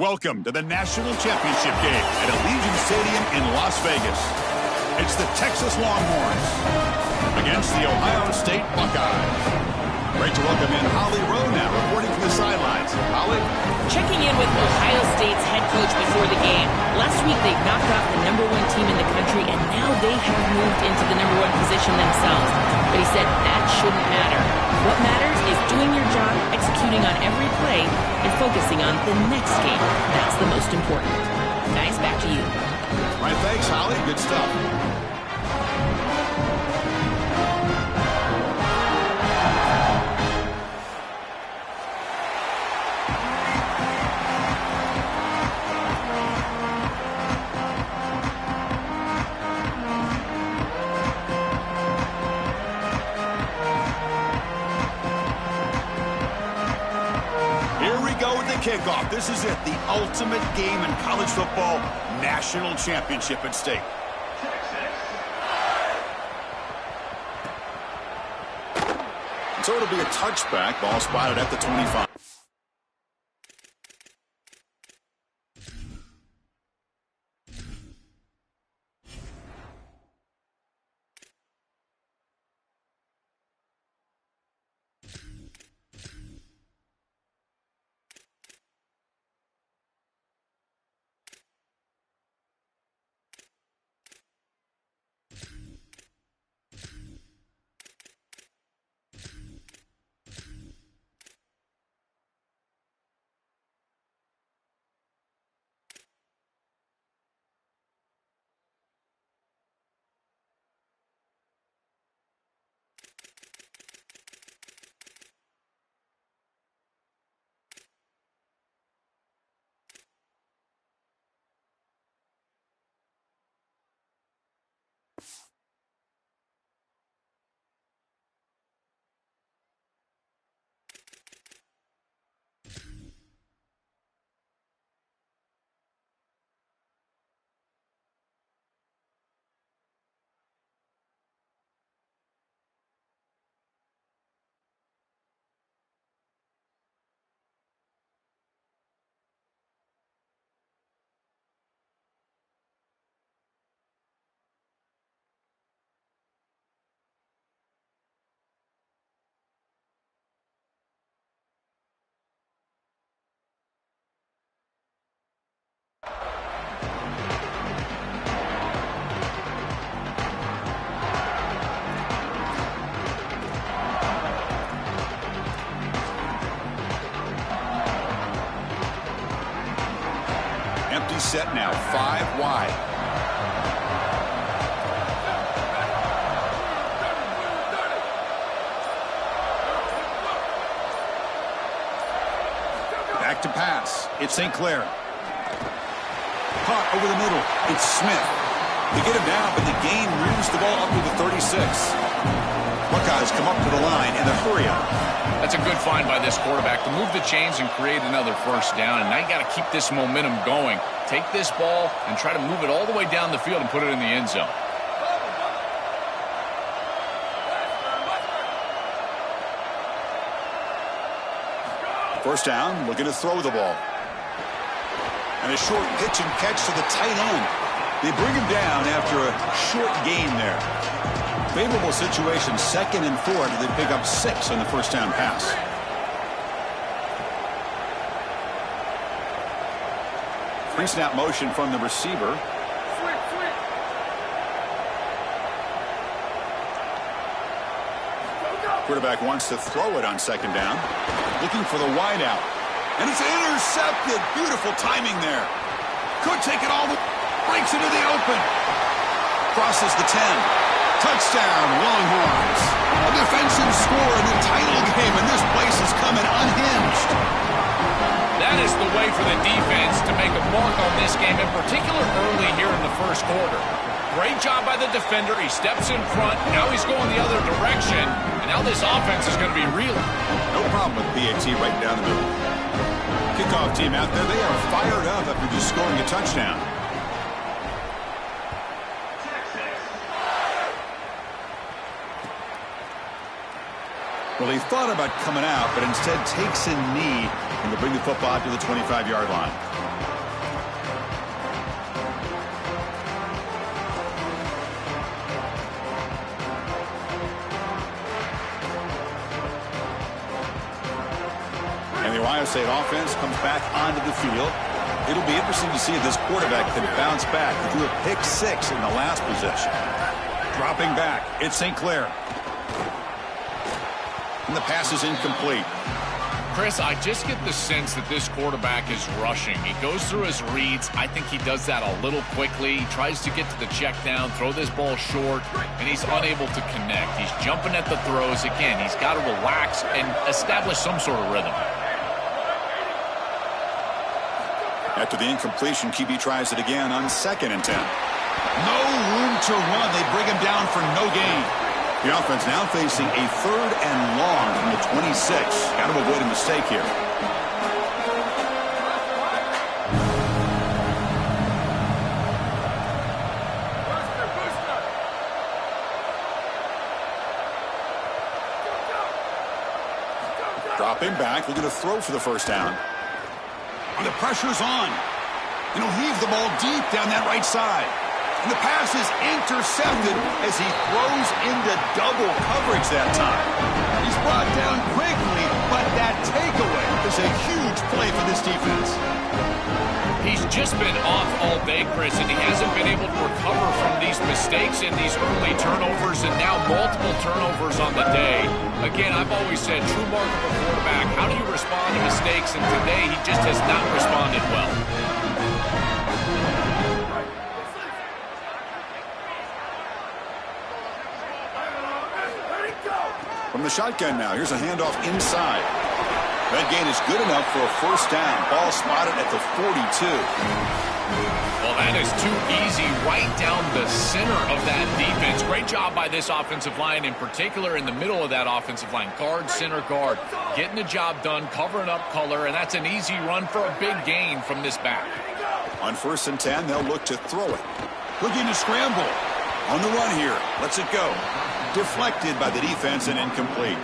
Welcome to the National Championship game at Allegiant Stadium in Las Vegas. It's the Texas Longhorns against the Ohio State Buckeyes. Great to welcome in Holly Rowe now, reporting from the sidelines. Holly? Checking in with Ohio State's head coach before the game. Last week they knocked off the #1 team in the country, and now they have moved into the #1 position themselves. But he said that shouldn't matter. What matters is doing your job, executing on every play, and focusing on the next game. That's the most important. Guys, back to you. All right, thanks, Holly. Good stuff. Kickoff. This is it, the ultimate game in college football, national championship at stake. So it'll be a touchback, ball spotted at the 25. Set now, 5 wide. Back to pass. It's St. Clair. Caught over the middle. It's Smith. They get him down, but the gain moves the ball up to the 36. Buckeyes come up to the line in a hurry up. That's a good find by this quarterback to move the chains and create another first down. And now you got to keep this momentum going. Take this ball and try to move it all the way down the field and put it in the end zone. First down, looking to throw the ball. And a short pitch and catch to the tight end. They bring him down after a short gain there. Favorable situation, 2nd and 4. They pick up 6 on the first down pass. Pre-snap motion from the receiver. Quarterback wants to throw it on 2nd down. Looking for the wide out. And it's intercepted. Beautiful timing there. Could take it all. Breaks into the open. Crosses the 10. Touchdown, Longhorns. A defensive score in the title game, and this place is coming unhinged. That is the way for the defense to make a mark on this game, in particular early here in the first quarter. Great job by the defender. He steps in front. Now he's going the other direction, and now this offense is going to be reeling. No problem with PAT right down the middle. Kickoff team out there, they are fired up after just scoring a touchdown. Well, he thought about coming out, but instead takes a knee and will bring the football to the 25-yard line. And the Ohio State offense comes back onto the field. It'll be interesting to see if this quarterback can bounce back. He threw a pick-6 in the last possession. Dropping back, it's St. Clair. And the pass is incomplete. Chris, I just get the sense that this quarterback is rushing. He goes through his reads. I think he does that a little quickly. He tries to get to the check down, throw this ball short, and he's unable to connect. He's jumping at the throws. Again, he's got to relax and establish some sort of rhythm. After the incompletion, QB tries it again on 2nd and 10. No room to run. They bring him down for no gain. The offense now facing a 3rd and long from the 26. Got to avoid a mistake here. Dropping back, looking to throw for the first down. And the pressure's on. And he'll heave the ball deep down that right side. And the pass is intercepted as he throws into double coverage that time. He's brought down quickly, but that takeaway is a huge play for this defense. He's just been off all day, Chris, and he hasn't been able to recover from these mistakes and these early turnovers and now multiple turnovers on the day. Again, I've always said, true mark of a quarterback, how do you respond to mistakes? And today, he just has not responded well. From the shotgun now, here's a handoff inside. That gain is good enough for a first down. Ball spotted at the 42. Well, that is too easy right down the center of that defense. Great job by this offensive line, in particular in the middle of that offensive line. Guard, center guard, getting the job done, covering up color, and that's an easy run for a big gain from this back. On 1st and 10, they'll look to throw it. Looking to scramble. On the run here. Lets it go. Deflected by the defense and incomplete.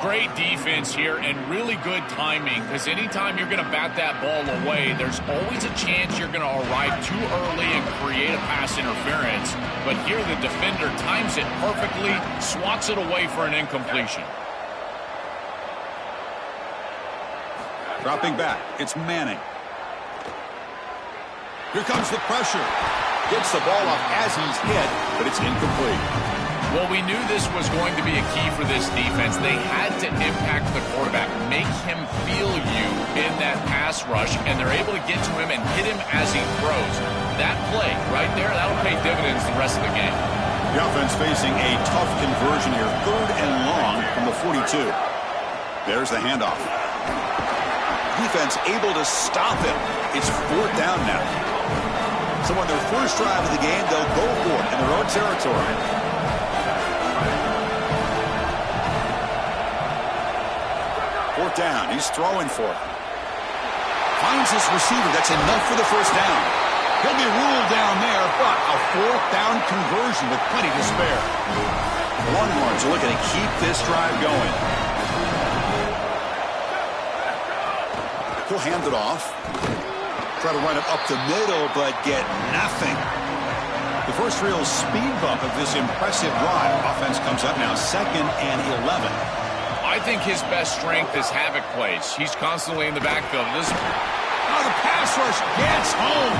Great defense here and really good timing, because anytime you're going to bat that ball away, there's always a chance you're going to arrive too early and create a pass interference. But here the defender times it perfectly, swats it away for an incompletion. Dropping back, it's Manning. Here comes the pressure. Gets the ball off as he's hit, but it's incomplete. Well, we knew this was going to be a key for this defense. They had to impact the quarterback, make him feel you in that pass rush, and they're able to get to him and hit him as he throws. That play right there, that'll pay dividends the rest of the game. The offense facing a tough conversion here, 3rd and long from the 42. There's the handoff. Defense able to stop him. It's 4th down now. So on their first drive of the game, they'll go for it in their own territory. 4th down. He's throwing for it. Finds his receiver. That's enough for the first down. He'll be ruled down there, but a 4th down conversion with plenty to spare. The Longhorns are looking to keep this drive going. He'll hand it off. Try to run it up the middle, but get nothing. The first real speed bump of this impressive drive. Offense comes up now 2nd and 11. I think his best strength is havoc plays. He's constantly in the backfield. The pass rush gets home.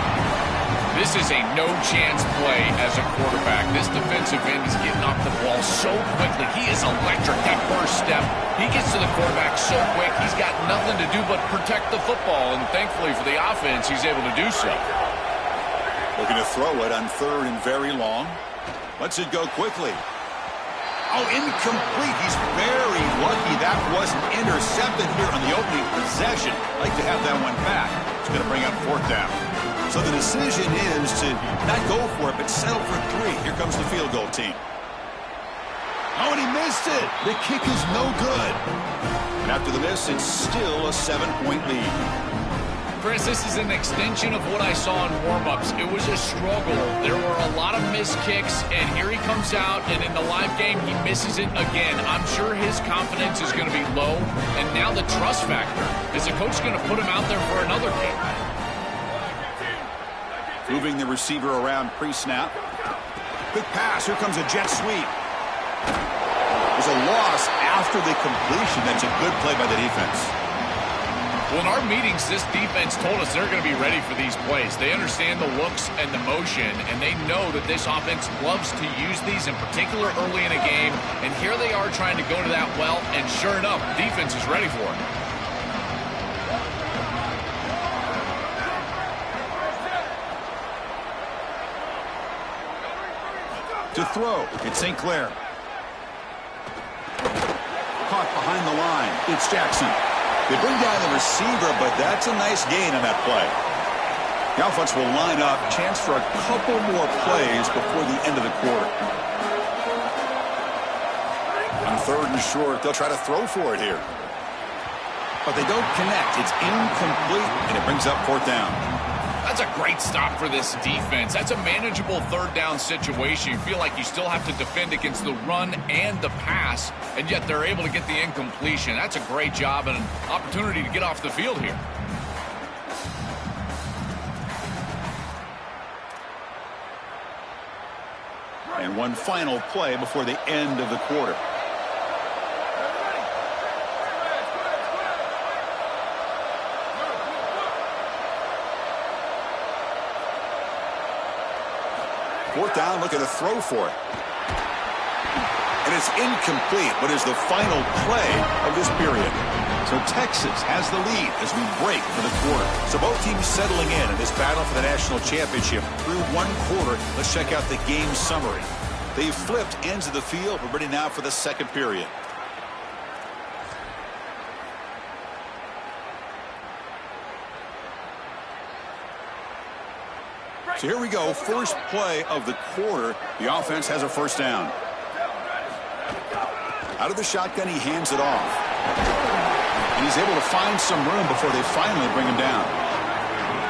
This is a no-chance play as a quarterback. This defensive end is getting off the ball so quickly. He is electric. That first step, he gets to the quarterback so quick, he's got nothing to do but protect the football. And thankfully for the offense, he's able to do so. Looking to throw it on 3rd and very long. Lets it go quickly. Oh, incomplete. He's very lucky that wasn't intercepted here on the opening possession. Like to have that one back. It's going to bring up 4th down. So the decision is to not go for it, but settle for 3. Here comes the field goal team. Oh, and he missed it. The kick is no good. And after the miss, it's still a 7-point lead. Chris, this is an extension of what I saw in warm-ups. It was a struggle. There were a lot of missed kicks, and here he comes out, and in the live game, he misses it again. I'm sure his confidence is going to be low, and now the trust factor. Is the coach going to put him out there for another game? Moving the receiver around pre-snap. Quick pass. Here comes a jet sweep. There's a loss after the completion. That's a good play by the defense. Well, in our meetings, this defense told us they're going to be ready for these plays. They understand the looks and the motion, and they know that this offense loves to use these, in particular early in a game. And here they are trying to go to that well, and sure enough, defense is ready for it. To throw, it's St. Clair. Caught behind the line. It's Jackson. They bring down the receiver, but that's a nice gain on that play. The offense will line up. Chance for a couple more plays before the end of the quarter. On 3rd and short, they'll try to throw for it here. But they don't connect. It's incomplete, and it brings up 4th down. That's a great stop for this defense. That's a manageable 3rd down situation. You feel like you still have to defend against the run and the pass, and yet they're able to get the incompletion. That's a great job and an opportunity to get off the field here. And one final play before the end of the quarter. Fourth down, looking to throw for it. And it's incomplete, but is the final play of this period. So Texas has the lead as we break for the quarter. So both teams settling in this battle for the national championship through one quarter. Let's check out the game summary. They've flipped ends of the field. We're ready now for the second period. So here we go, first play of the quarter. The offense has a first down. Out of the shotgun, he hands it off. And he's able to find some room before they finally bring him down.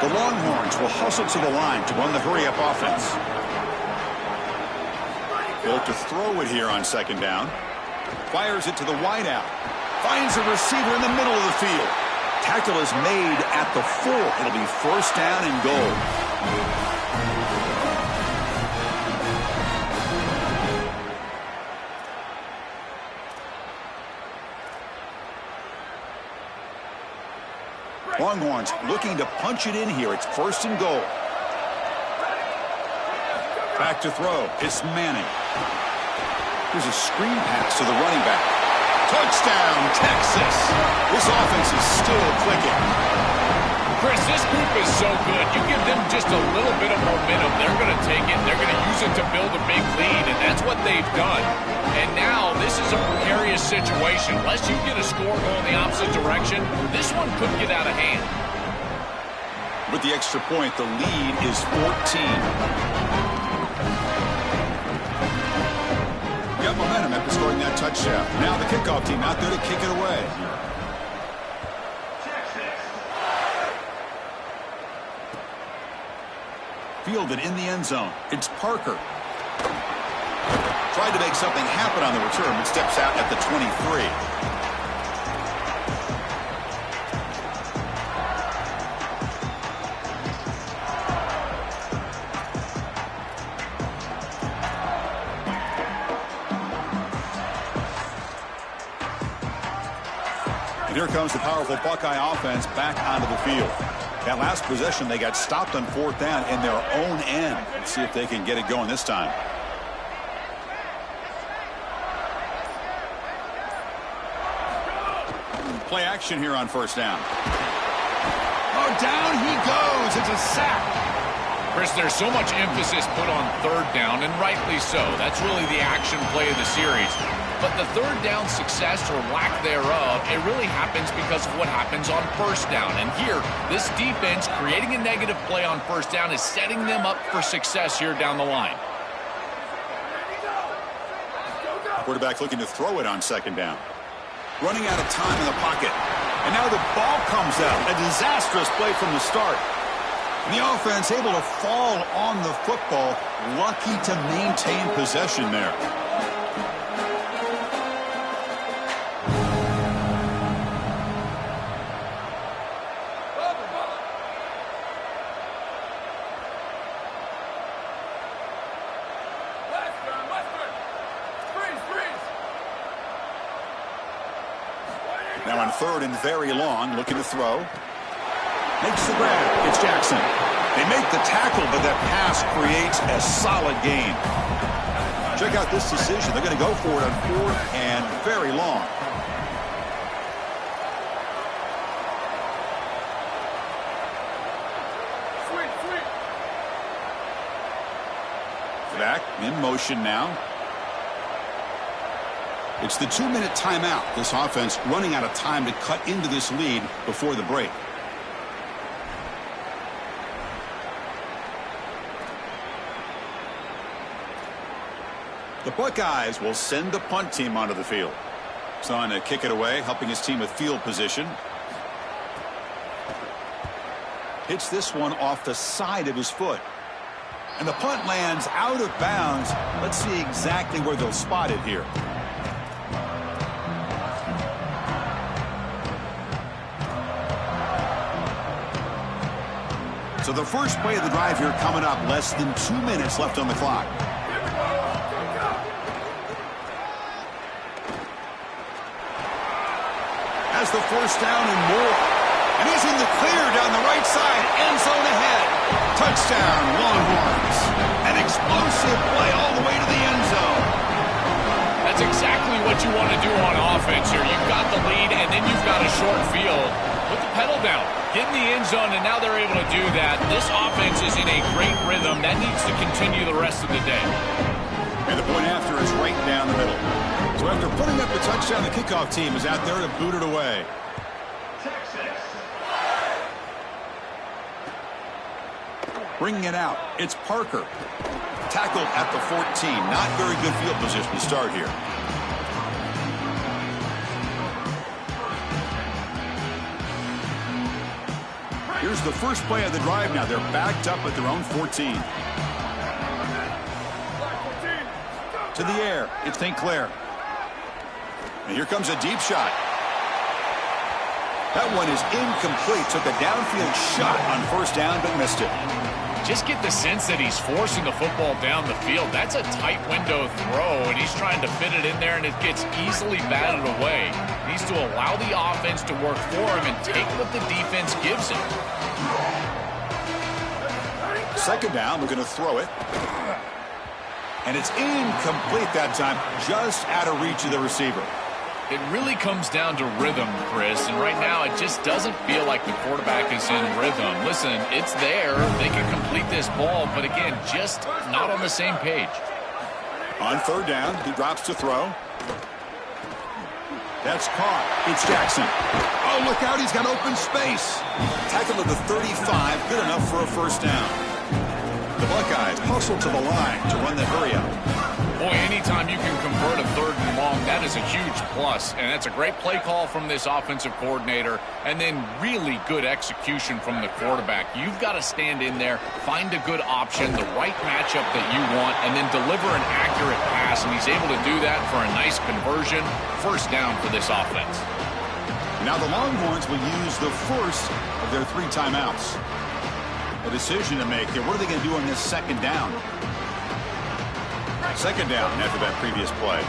The Longhorns will hustle to the line to run the hurry-up offense. They look to throw it here on 2nd down. Fires it to the wideout. Finds a receiver in the middle of the field. Tackle is made at the 4. It'll be 1st down and goal. Longhorns looking to punch it in here. It's 1st and goal. Back to throw. It's Manning. Here's a screen pass to the running back. Touchdown, Texas. This offense is still clicking. Chris, this group is so good. You give them just a little bit of momentum, they're going to take it. They're going to use it to build a big lead, and that's what they've done. And now this is a precarious situation. Unless you get a score going the opposite direction, this one could get out of hand. With the extra point, the lead is 14. Got momentum after scoring that touchdown. Now the kickoff team out there to kick it away. Fielded in the end zone. It's Parker. Tried to make something happen on the return, but steps out at the 23. And here comes the powerful Buckeye offense back onto the field. That last possession, they got stopped on 4th down in their own end. Let's see if they can get it going this time. Play action here on 1st down. Oh, down he goes. It's a sack. Chris, there's so much emphasis put on 3rd down, and rightly so. That's really the action play of the series. But the 3rd down success or lack thereof, it really happens because of what happens on 1st down. And here, this defense creating a negative play on 1st down is setting them up for success here down the line. Quarterback looking to throw it on 2nd down. Running out of time in the pocket. And now the ball comes out. A disastrous play from the start. And the offense able to fall on the football. Lucky to maintain possession there. Now on third and very long, looking to throw. Makes the grab. It's Jackson. They make the tackle, but that pass creates a solid gain. Check out this decision. They're going to go for it on fourth and very long. Back in motion now. It's the 2-minute timeout. This offense running out of time to cut into this lead before the break. The Buckeyes will send the punt team onto the field. He's on to kick it away, helping his team with field position. Hits this one off the side of his foot. And the punt lands out of bounds. Let's see exactly where they'll spot it here. So the first play of the drive here coming up, less than 2 minutes left on the clock. Has the first down and more. And he's in the clear down the right side. End zone ahead. Touchdown, Longhorns. An explosive play all the way to the end zone. That's exactly what you want to do on offense here. You've got the lead, and then you've got a short field. Put the pedal down. Get in the end zone, and now they're able to do that. This offense is in a great rhythm. That needs to continue the rest of the day. And the point after is right down the middle. So after putting up the touchdown, the kickoff team is out there to boot it away. Bringing it out, it's Parker. Tackled at the 14. Not very good field position to start here. Here's the first play of the drive now. They're backed up at their own 14. To the air, it's St. Clair. And here comes a deep shot. That one is incomplete. Took a downfield shot on first down, but missed it. Just get the sense that he's forcing the football down the field. That's a tight window throw, and he's trying to fit it in there, and it gets easily batted away. He needs to allow the offense to work for him and take what the defense gives him. Second down, we're going to throw it. And it's incomplete that time, just out of reach of the receiver. It really comes down to rhythm, Chris, and right now it just doesn't feel like the quarterback is in rhythm. Listen, it's there. They can complete this ball, but again, just not on the same page. On third down, he drops to throw. That's caught. It's Jackson. Oh, look out. He's got open space. Tackle at the 35. Good enough for a first down. The Buckeyes hustle to the line to run the hurry up. Boy, anytime you can convert a third and long, that is a huge plus. And that's a great play call from this offensive coordinator. And then really good execution from the quarterback. You've got to stand in there, find a good option, the right matchup that you want, and then deliver an accurate pass. And he's able to do that for a nice conversion. First down for this offense. Now the Longhorns will use the first of their 3 timeouts. A decision to make here. What are they going to do on this second down? Second down after that previous play.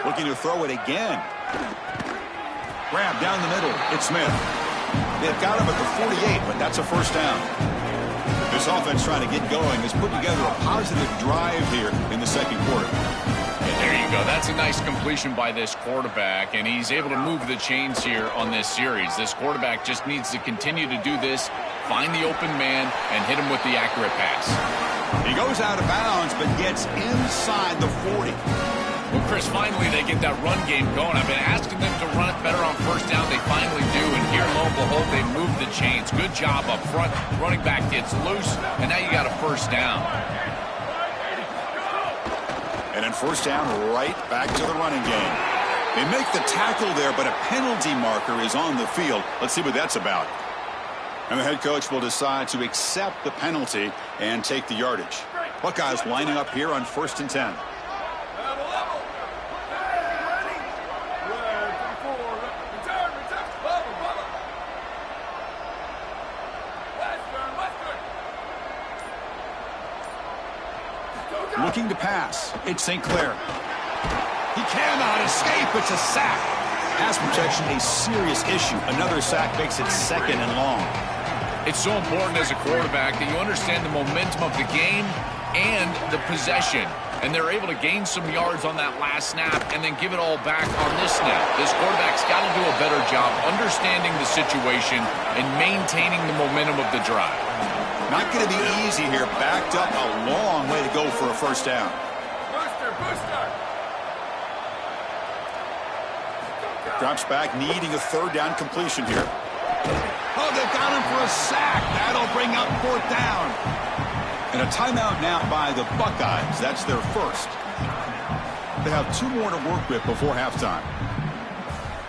Looking to throw it again. Grab down the middle. It's Smith. They've got him at the 48, but that's a first down. This offense trying to get going has put together a positive drive here in the second quarter. And there you go. That's a nice completion by this quarterback, and he's able to move the chains here on this series. This quarterback just needs to continue to do this, find the open man, and hit him with the accurate pass. He goes out of bounds, but gets inside the 40. Well, Chris, finally they get that run game going. I've been asking them to run it better on first down. They finally do, and here, lo and behold, they move the chains. Good job up front. Running back gets loose, and now you got a first down. And then first down, right back to the running game. They make the tackle there, but a penalty marker is on the field. Let's see what that's about. And the head coach will decide to accept the penalty and take the yardage. Buckeyes lining up here on 1st and 10. Looking to pass. It's St. Clair. He cannot escape. It's a sack. Pass protection, a serious issue. Another sack makes it 2nd and long. It's so important as a quarterback that you understand the momentum of the game and the possession. And they're able to gain some yards on that last snap and then give it all back on this snap. This quarterback's got to do a better job understanding the situation and maintaining the momentum of the drive. Not going to be easy here. Backed up a long way to go for a first down. Booster. Drops back, needing a 3rd down completion here. Oh, they've got him for a sack. That'll bring up 4th down. And a timeout now by the Buckeyes. That's their first. They have 2 more to work with before halftime.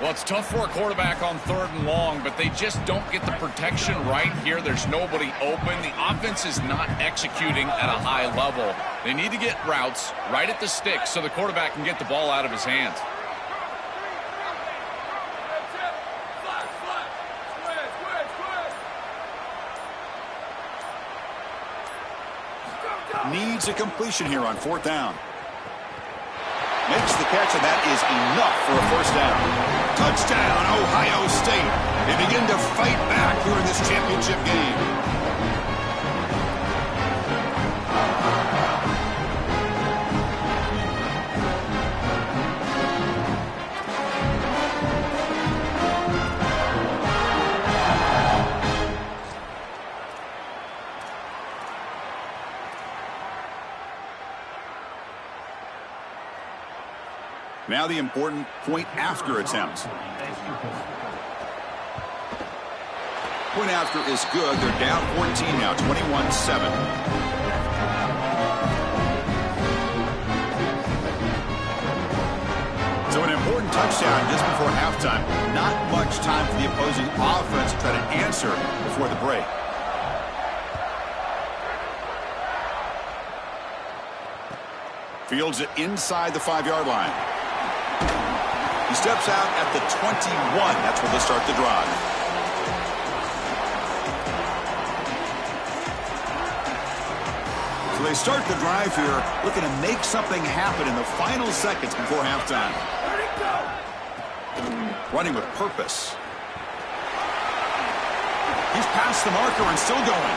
Well, it's tough for a quarterback on 3rd and long, but they just don't get the protection right here. There's nobody open. The offense is not executing at a high level. They need to get routes right at the stick so the quarterback can get the ball out of his hands. Needs a completion here on 4th down. Makes the catch, and that is enough for a first down. Touchdown, Ohio State. They begin to fight back here in this championship game. Now the important point after attempt. Point after is good. They're down 14 now, 21-7. So an important touchdown just before halftime. Not much time for the opposing offense to try to answer before the break. Fields it inside the 5-yard line. He steps out at the 21. That's where they'll start the drive. So they start the drive here, looking to make something happen in the final seconds before halftime. Running with purpose. He's past the marker and still going.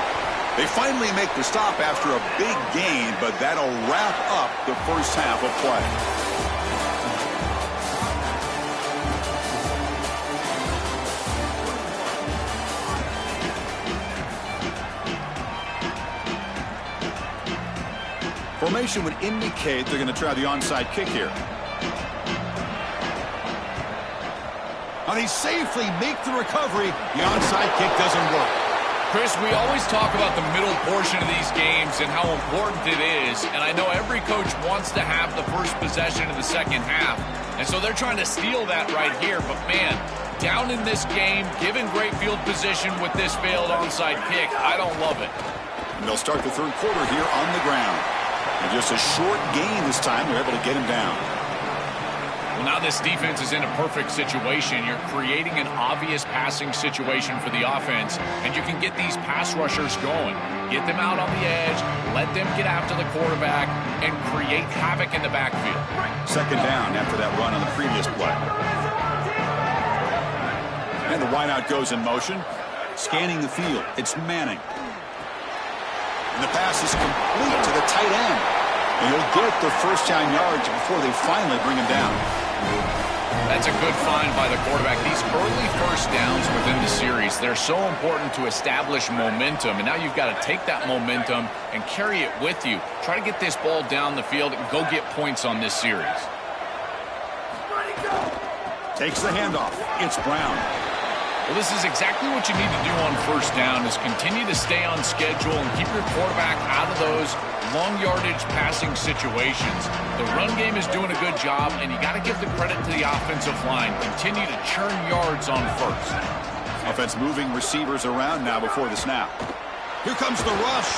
They finally make the stop after a big gain, but that'll wrap up the first half of play. Formation would indicate they're going to try the onside kick here. And they safely make the recovery. The onside kick doesn't work. Chris, we always talk about the middle portion of these games and how important it is. And I know every coach wants to have the first possession in the second half. And so they're trying to steal that right here. But, man, down in this game, given great field position with this failed onside kick, I don't love it. And they'll start the third quarter here on the ground. And just a short gain this time. They're able to get him down. Well, now this defense is in a perfect situation. You're creating an obvious passing situation for the offense, and you can get these pass rushers going. Get them out on the edge, let them get after the quarterback, and create havoc in the backfield. Second down after that run on the previous play. And the wideout goes in motion. Scanning the field. It's Manning. And the pass is complete to the tight end. And he'll get the first down yards before they finally bring him down. That's a good find by the quarterback. These early first downs within the series, they're so important to establish momentum. And now you've got to take that momentum and carry it with you. Try to get this ball down the field and go get points on this series. Takes the handoff. It's Brown. Well, this is exactly what you need to do on first down, is continue to stay on schedule and keep your quarterback out of those long yardage passing situations. The run game is doing a good job, and you got to give the credit to the offensive line. Continue to churn yards on first. Offense moving receivers around now before the snap. Here comes the rush.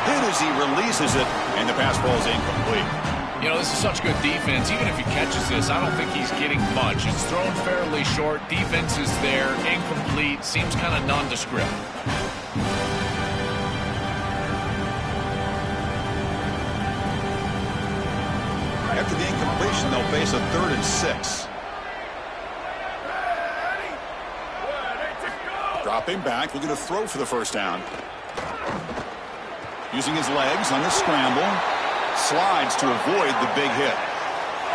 Hit as he releases it, and the pass ball is incomplete. You know, this is such good defense. Even if he catches this, I don't think he's getting much. It's thrown fairly short. Defense is there. Incomplete. Seems kind of nondescript. After the incompletion, they'll face a 3rd and 6. Dropping back, looking to throw for the first down. Using his legs on the scramble. Slides to avoid the big hit.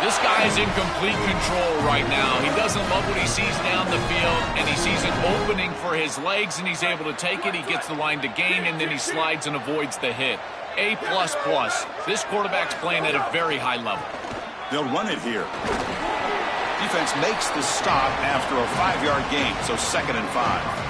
This guy is in complete control right now. He doesn't love what he sees down the field, and he sees an opening for his legs, and he's able to take it. He gets the line to gain, and then he slides and avoids the hit. A++. This quarterback's playing at a very high level. They'll run it here. Defense makes the stop after a 5-yard gain, so 2nd and 5.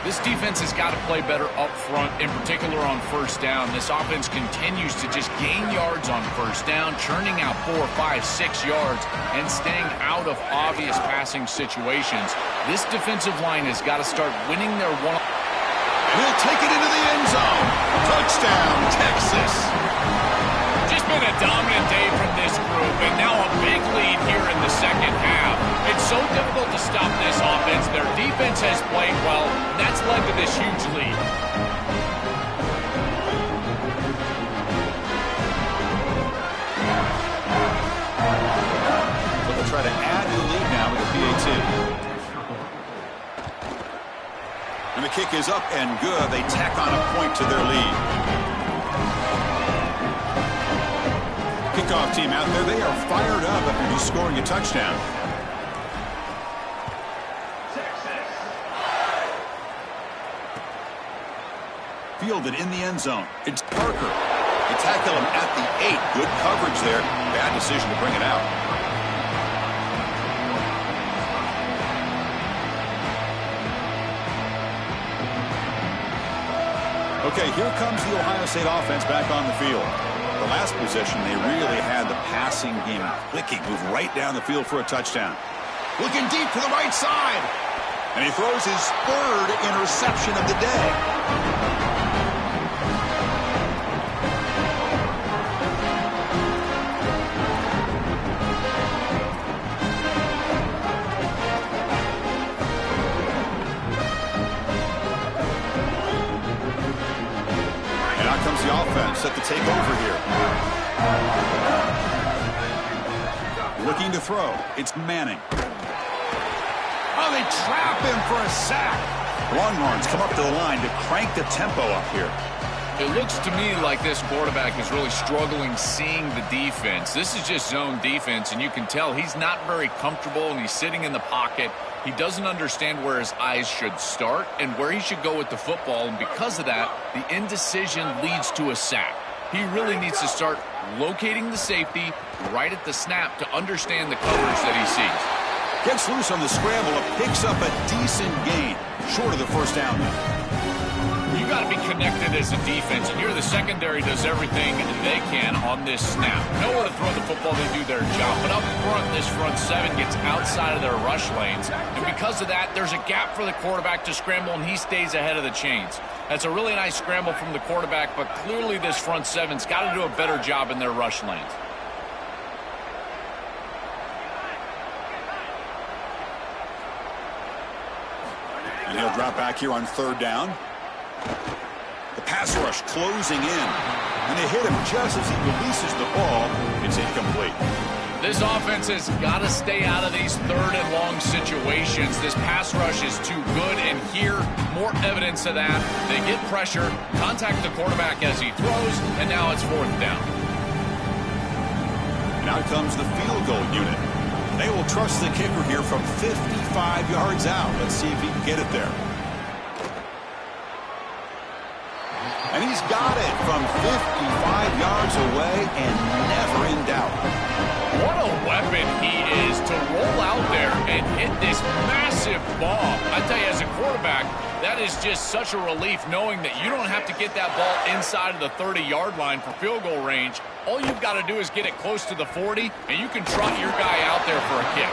This defense has got to play better up front, in particular on first down. This offense continues to just gain yards on first down, churning out 4, 5, 6 yards, and staying out of obvious passing situations. This defensive line has got to start winning their one. He'll take it into the end zone. Touchdown, Texas. Just been a dominant day from this group, and now a big lead here in the second half. It's so difficult to stop this offense. Their defense has played well, and that's led to this huge lead. So they'll try to add to the lead now with the PAT. And the kick is up and good. They tack on a point to their lead. Kickoff team out there, they are fired up after just scoring a touchdown. Fielded in the end zone. It's Parker. They tackle him at the 8. Good coverage there. Bad decision to bring it out. Okay, here comes the Ohio State offense back on the field. The last possession, they really had the passing game clicking. Moved right down the field for a touchdown. Looking deep to the right side. And he throws his 3rd interception of the day. The offense set to take over here. Looking to throw. It's Manning. Oh, they trap him for a sack. Longhorns come up to the line to crank the tempo up here. It looks to me like this quarterback is really struggling seeing the defense. This is just zone defense, and you can tell he's not very comfortable, and he's sitting in the pocket. He doesn't understand where his eyes should start and where he should go with the football, and because of that, the indecision leads to a sack. He really needs to start locating the safety right at the snap to understand the coverage that he sees. Gets loose on the scramble and picks up a decent gain, short of the first down. You got to be connected as a defense, and here the secondary does everything they can on this snap. Nowhere to throw the football, they do their job. But up front, this front 7 gets outside of their rush lanes, and because of that, there's a gap for the quarterback to scramble, and he stays ahead of the chains. That's a really nice scramble from the quarterback, but clearly this front 7's got to do a better job in their rush lanes. And he'll drop back here on 3rd down. The pass rush closing in. And they hit him just as he releases the ball. It's incomplete. This offense has got to stay out of these 3rd and long situations. This pass rush is too good, and here, more evidence of that. They get pressure, contact the quarterback as he throws, and now it's 4th down. And out comes the field goal unit. They will trust the kicker here from 55 yards out. Let's see if he can get it there. And he's got it from 55 yards away and never in doubt. What a weapon he is to roll out there and hit this massive bomb. I tell you, as a quarterback, that is just such a relief knowing that you don't have to get that ball inside of the 30-yard line for field goal range. All you've got to do is get it close to the 40, and you can trot your guy out there for a kick.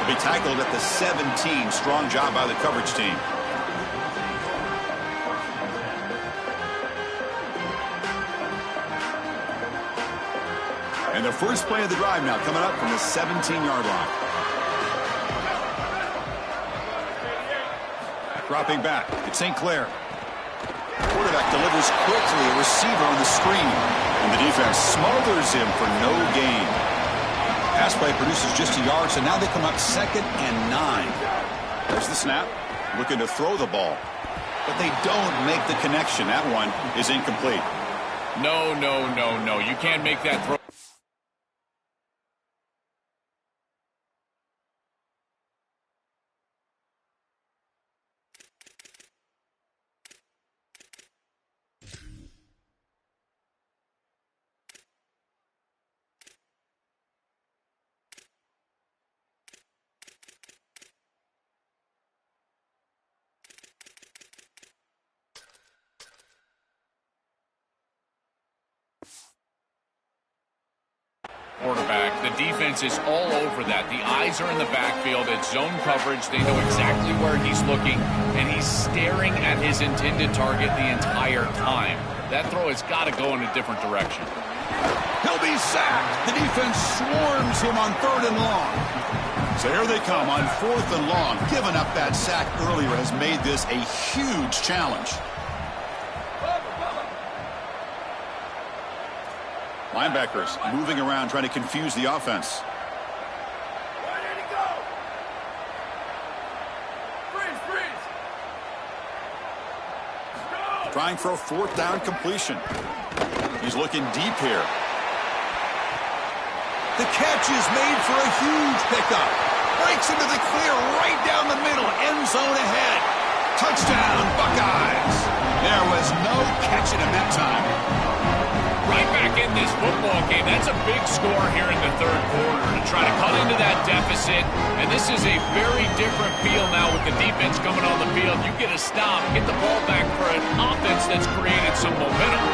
He'll be tackled at the 17. Strong job by the coverage team. And the first play of the drive now coming up from the 17-yard line. Dropping back, it's St. Clair. Quarterback delivers quickly, a receiver on the screen. And the defense smothers him for no gain. Pass play produces just a yard, so now they come up 2nd and 9. There's the snap, looking to throw the ball. But they don't make the connection. That one is incomplete. No. You can't make that throw. Quarterback. The defense is all over that. The eyes are in the backfield. It's zone coverage. They know exactly where he's looking, and he's staring at his intended target the entire time. That throw has got to go in a different direction. He'll be sacked. The defense swarms him on 3rd and long. So here they come on 4th and long. Giving up that sack earlier has made this a huge challenge. Linebackers moving around, trying to confuse the offense. Trying for a 4th down completion. He's looking deep here. The catch is made for a huge pickup. Breaks into the clear right down the middle. End zone ahead. Touchdown, Buckeyes. There was no catching him that time. Right back in this football game. That's a big score here in the 3rd quarter to try to cut into that deficit. And this is a very different feel now with the defense coming on the field. You get a stop, get the ball back for an offense that's created some momentum.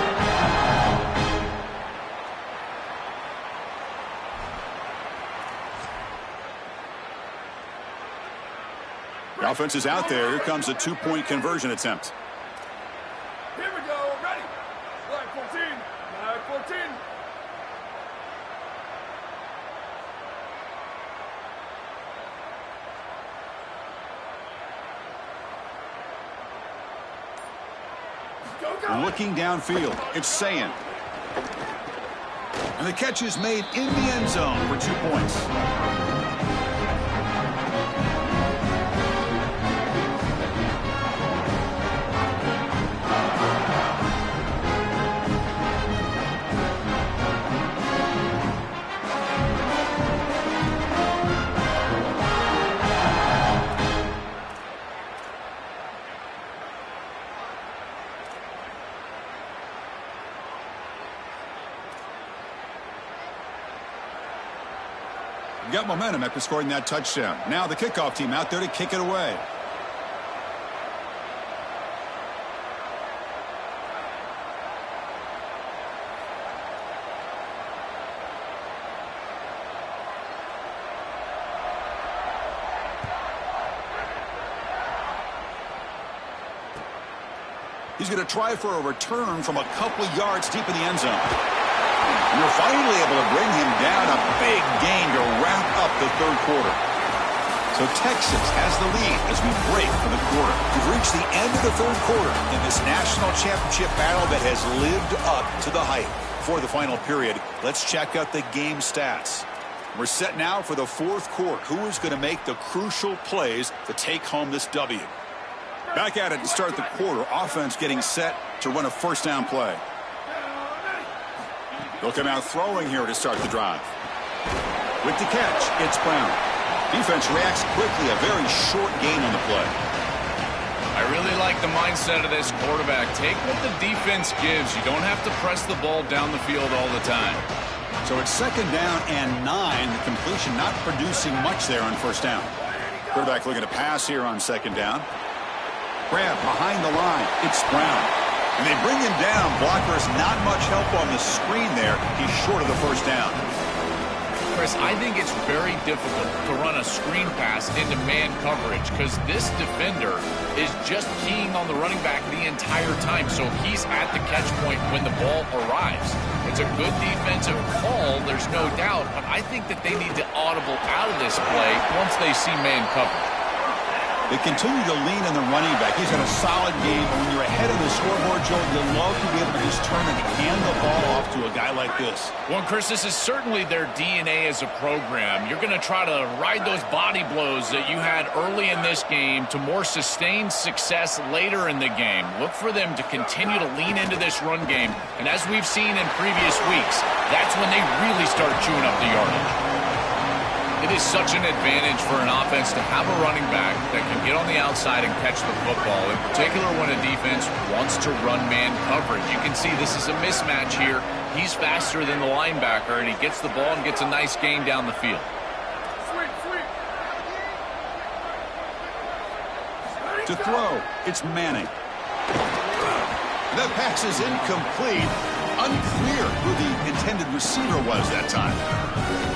The offense is out there. Here comes a 2-point conversion attempt. Here we go. Ready. Flag 14. Flag 14. Go, go. Looking downfield. It's Sayin. And the catch is made in the end zone for 2 points. Got momentum after scoring that touchdown. Now the kickoff team out there to kick it away. He's going to try for a return from a couple yards deep in the end zone. You're finally able to bring him down. A big gain to wrap up the 3rd quarter. So Texas has the lead as we break for the quarter. We've reached the end of the 3rd quarter in this national championship battle that has lived up to the hype. For the final period, let's check out the game stats. We're set now for the 4th quarter. Who is going to make the crucial plays to take home this W? Back at it to start the quarter. Offense getting set to run a 1st down play. They'll come out throwing here to start the drive. With the catch, it's Brown. Defense reacts quickly, a very short gain on the play. I really like the mindset of this quarterback. Take what the defense gives. You don't have to press the ball down the field all the time. So it's 2nd down and 9. The completion not producing much there on 1st down. Quarterback looking to pass here on 2nd down. Grab behind the line. It's Brown. And they bring him down. Blocker has not much help on the screen there. He's short of the 1st down. Chris, I think it's very difficult to run a screen pass into man coverage because this defender is just keying on the running back the entire time, so he's at the catch point when the ball arrives. It's a good defensive call, there's no doubt, but I think that they need to audible out of this play once they see man coverage. They continue to lean on the running back. He's had a solid game. When you're ahead of the scoreboard, Joe, you love to be able to just turn and hand the ball off to a guy like this. Well, Chris, this is certainly their DNA as a program. You're going to try to ride those body blows that you had early in this game to more sustained success later in the game. Look for them to continue to lean into this run game. And as we've seen in previous weeks, that's when they really start chewing up the yardage. It is such an advantage for an offense to have a running back that can get on the outside and catch the football, in particular when a defense wants to run man coverage. You can see this is a mismatch here. He's faster than the linebacker, and he gets the ball and gets a nice gain down the field. To throw, it's Manning. The pass is incomplete. Unclear who the intended receiver was that time.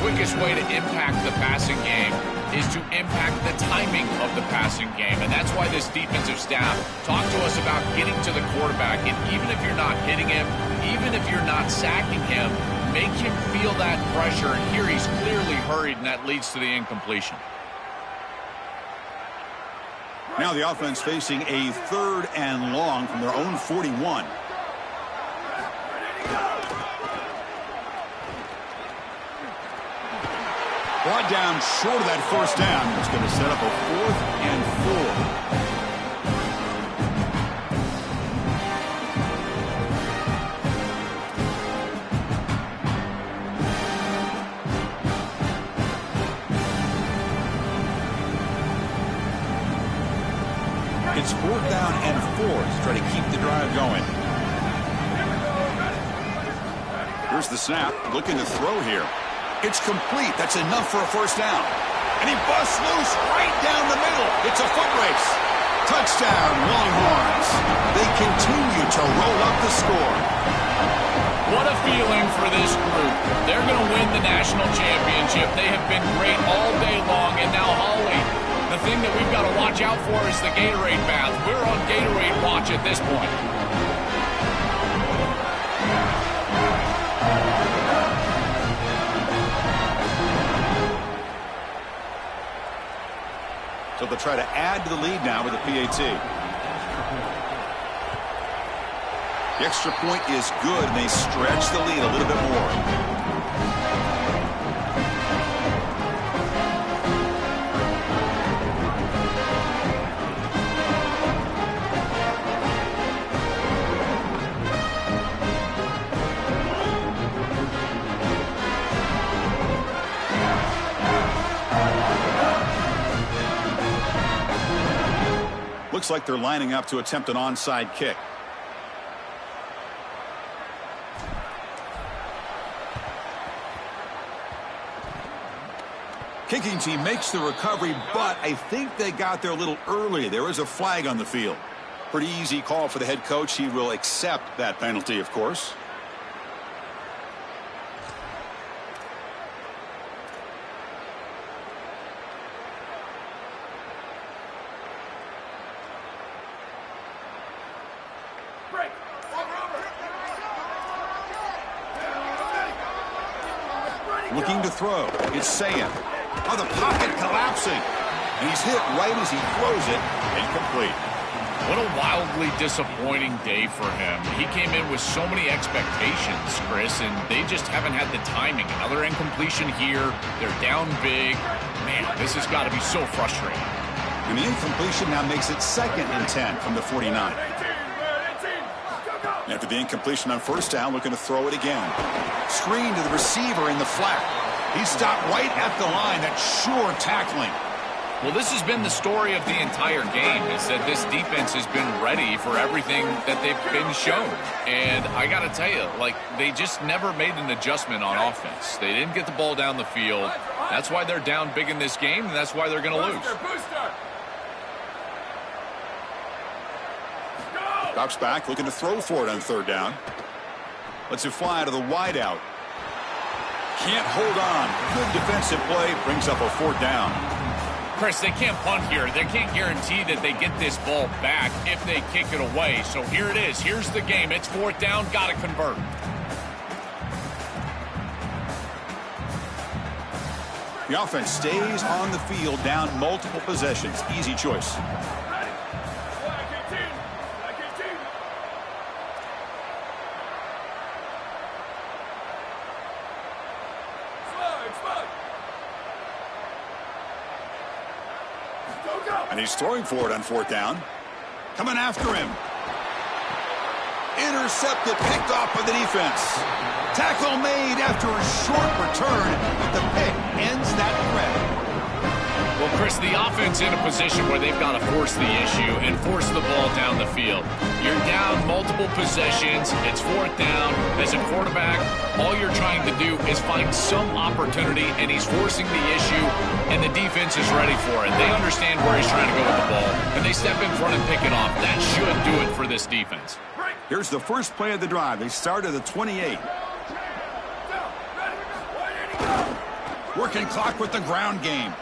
Quickest way to impact the passing game is to impact the timing of the passing game. And that's why this defensive staff talked to us about getting to the quarterback. And even if you're not hitting him, even if you're not sacking him, make him feel that pressure. And here he's clearly hurried, and that leads to the incompletion. Now the offense facing a 3rd and long from their own 41. Brought down short of that 1st down. It's going to set up a 4th and 4. It's 4th down and 4 to try to keep the drive going. Here's the snap. Looking to throw here. It's complete. That's enough for a 1st down. And he busts loose right down the middle. It's a foot race. Touchdown, Longhorns. They continue to roll up the score. What a feeling for this group. They're going to win the national championship. They have been great all day long. And now, Holly, the thing that we've got to watch out for is the Gatorade bath. We're on Gatorade watch at this point. So they'll try to add to the lead now with a PAT. The extra point is good, and they stretch the lead a little bit more. Looks like they're lining up to attempt an onside kick. Kicking team makes the recovery, but I think they got there a little early. There is a flag on the field. Pretty easy call for the head coach. He will accept that penalty, of course. Looking to throw. It's Saying. Oh, the pocket collapsing. And he's hit right as he throws it. Incomplete. What a wildly disappointing day for him. He came in with so many expectations, Chris, and they just haven't had the timing. Another incompletion here. They're down big. Man, this has got to be so frustrating. And the incompletion now makes it 2nd and 10 from the 49. After the incompletion on 1st down, looking to throw it again. Screen to the receiver in the flat. He stopped right at the line. That's sure tackling. Well, this has been the story of the entire game, is that this defense has been ready for everything that they've been shown. And I got to tell you, like, they just never made an adjustment on offense. They didn't get the ball down the field. That's why they're down big in this game, and that's why they're going to lose. Drops back, looking to throw for it on third down. Lets it fly to the wideout. Can't hold on. Good defensive play. Brings up a fourth down. Chris, they can't punt here. They can't guarantee that they get this ball back if they kick it away. So here it is. Here's the game. It's fourth down. Got to convert. The offense stays on the field, down multiple possessions. Easy choice. And he's throwing for it on fourth down. Coming after him. Intercepted, picked off by the defense. Tackle made after a short return, but the pick ends that threat. Well, Chris, the offense in a position where they've got to force the issue and force the ball down the field. You're down multiple possessions. It's fourth down. As a quarterback, all you're trying to do is find some opportunity, and he's forcing the issue, and the defense is ready for it. They understand where he's trying to go with the ball, and they step in front and pick it off. That should do it for this defense. Here's the first play of the drive. They start at the 28. Working clock with the ground game.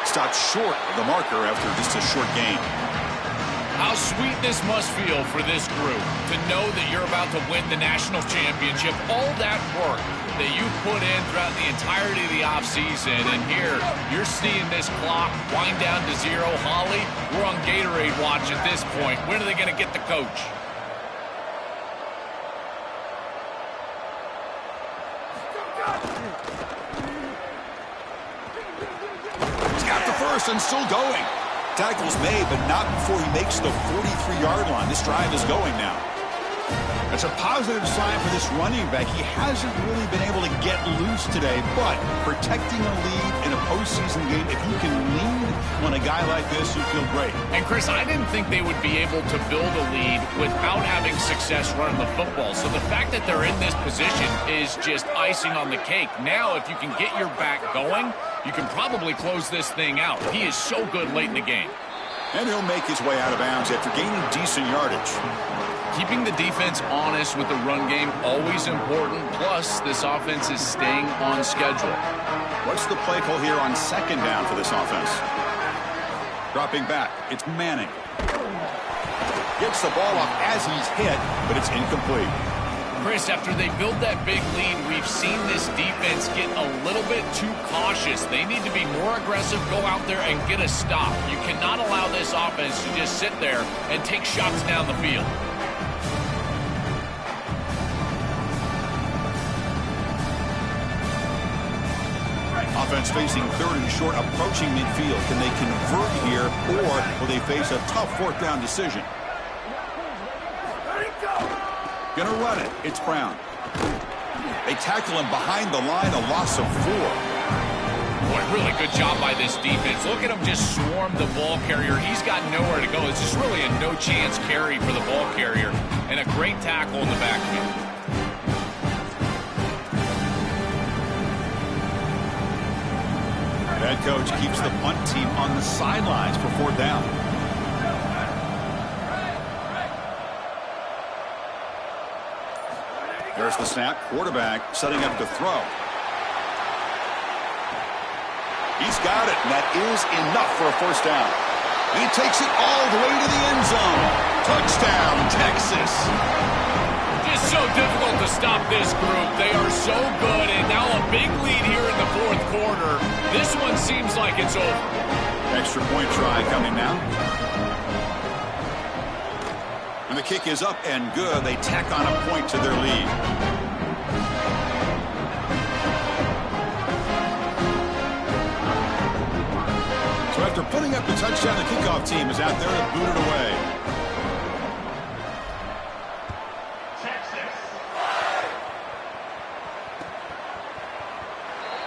Stopped short of the marker after just a short gain. How sweet this must feel for this group to know that you're about to win the national championship. All that work that you put in throughout the entirety of the offseason, and here you're seeing this clock wind down to zero. Holly, we're on Gatorade watch at this point. When are they going to get the coach? And still going. Tackle's made, but not before he makes the 43-yard line. This drive is going now. That's a positive sign for this running back. He hasn't really been able to get loose today, but protecting a lead in a postseason game, if you can lean on a guy like this, you feel great. And, Chris, I didn't think they would be able to build a lead without having success running the football. So the fact that they're in this position is just icing on the cake. Now, if you can get your back going, you can probably close this thing out. He is so good late in the game. And he'll make his way out of bounds after gaining decent yardage. Keeping the defense honest with the run game, always important. Plus, this offense is staying on schedule. What's the play call here on second down for this offense? Dropping back, it's Manning. Gets the ball off as he's hit, but it's incomplete. Chris, after they build that big lead, we've seen this defense get a little bit too cautious. They need to be more aggressive, go out there and get a stop. You cannot allow this offense to just sit there and take shots down the field. Offense facing third and short, approaching midfield. Can they convert here, or will they face a tough fourth down decision? Gonna run it. It's Brown. They tackle him behind the line, a loss of 4. Boy, really good job by this defense. Look at him just swarm the ball carrier. He's got nowhere to go. It's just really a no-chance carry for the ball carrier, and a great tackle in the backfield. Head coach keeps the punt team on the sidelines for fourth down. There's the snap. Quarterback setting up to throw. He's got it, and that is enough for a first down. And he takes it all the way to the end zone. Touchdown, Texas. Just so difficult to stop this group. They are so good, and now a big lead here in the fourth quarter. This one seems like it's over. Extra point try coming now. And the kick is up and good. They tack on a point to their lead. So after putting up the touchdown, the kickoff team is out there to boot it away.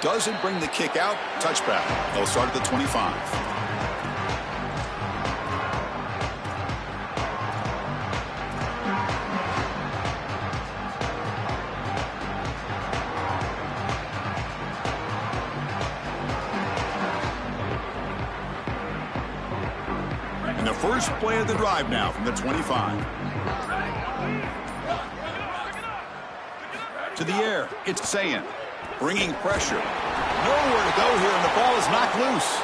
doesn't bring the kick out. Touchback. They'll start at the 25. And the first play of the drive now from the 25. To the air, it's Sayan. Bringing pressure. Nowhere to go here, and the ball is knocked loose.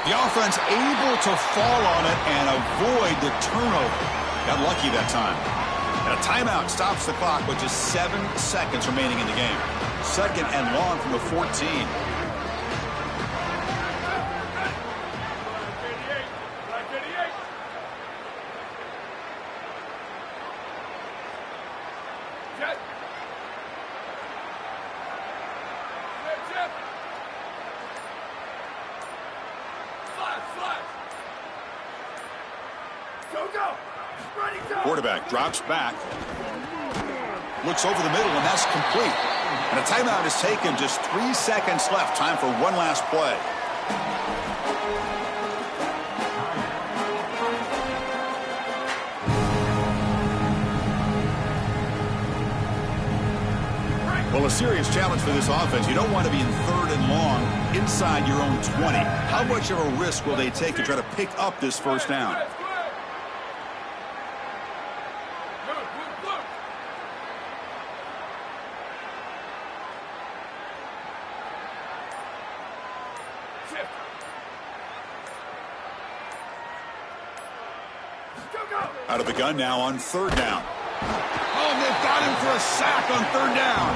The offense able to fall on it and avoid the turnover. Got lucky that time. And a timeout stops the clock with just 7 seconds remaining in the game. Second and long from the 14. Quarterback drops back. Looks over the middle, and that's complete. And a timeout is taken. Just 3 seconds left. Time for one last play. Well, a serious challenge for this offense. You don't want to be in third and long inside your own 20. How much of a risk will they take to try to pick up this first down? Out of the gun now on third down. Oh, they've got him for a sack on third down.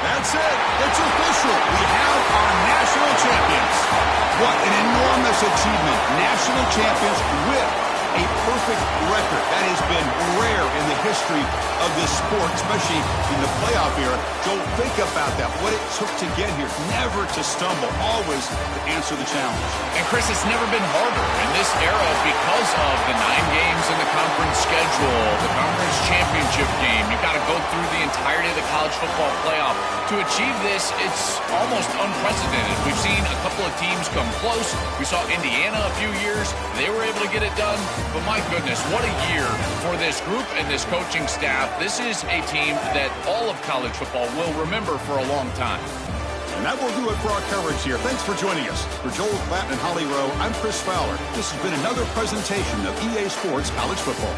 That's it. It's official. We have our national champions. What an enormous achievement. National champions with a perfect record. That has been rare in the history of this sport, especially in the playoff era. Joel, think about that. What it took to get here. Never to stumble. Always to answer the challenge. And, Chris, it's never been harder in this era because of the 9 games in the conference schedule, the conference championship game. You've got to go through the entirety of the college football playoff. To achieve this, it's almost unprecedented. We've seen a couple of teams come close. We saw Indiana a few years. They were able to get it done. But my goodness, what a year for this group and this coaching staff. This is a team that all of college football will remember for a long time. And that will do it for our coverage here. Thanks for joining us. For Joel Klatt and Holly Rowe, I'm Chris Fowler. This has been another presentation of EA Sports College Football.